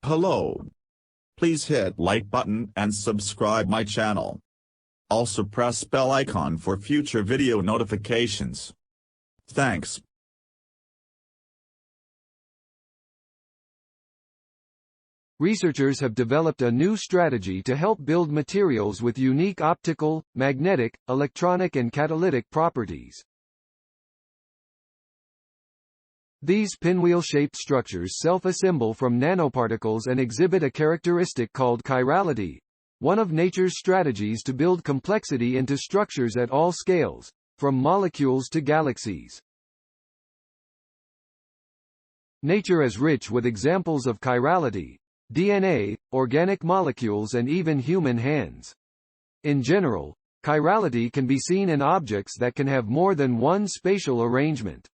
Hello. Please hit like button and subscribe my channel. Also press bell icon for future video notifications. Thanks. Researchers have developed a new strategy to help build materials with unique optical, magnetic, electronic and catalytic properties. These pinwheel-shaped structures self-assemble from nanoparticles and exhibit a characteristic called chirality, one of nature's strategies to build complexity into structures at all scales, from molecules to galaxies. Nature is rich with examples of chirality: DNA, organic molecules and even human hands. In general, chirality can be seen in objects that can have more than one spatial arrangement.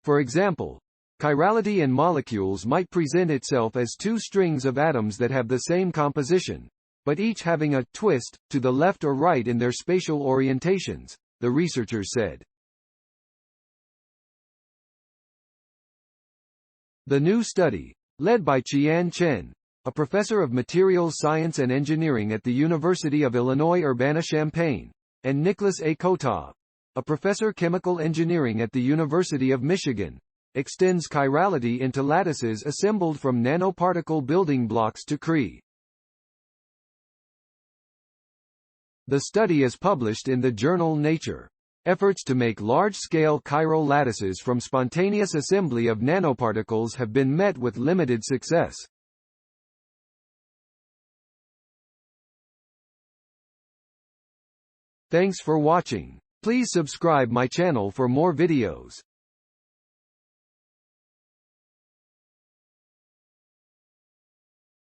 For example, chirality in molecules might present itself as two strings of atoms that have the same composition, but each having a twist to the left or right in their spatial orientations, the researchers said. The new study, led by Qian Chen, a professor of materials science and engineering at the University of Illinois Urbana-Champaign, and Nicholas A. Kotov, a professor chemical engineering at the University of Michigan, extends chirality into lattices assembled from nanoparticle building blocks to Cre. The study is published in the journal Nature. Efforts to make large-scale chiral lattices from spontaneous assembly of nanoparticles have been met with limited success. Thanks for watching. Please subscribe my channel for more videos.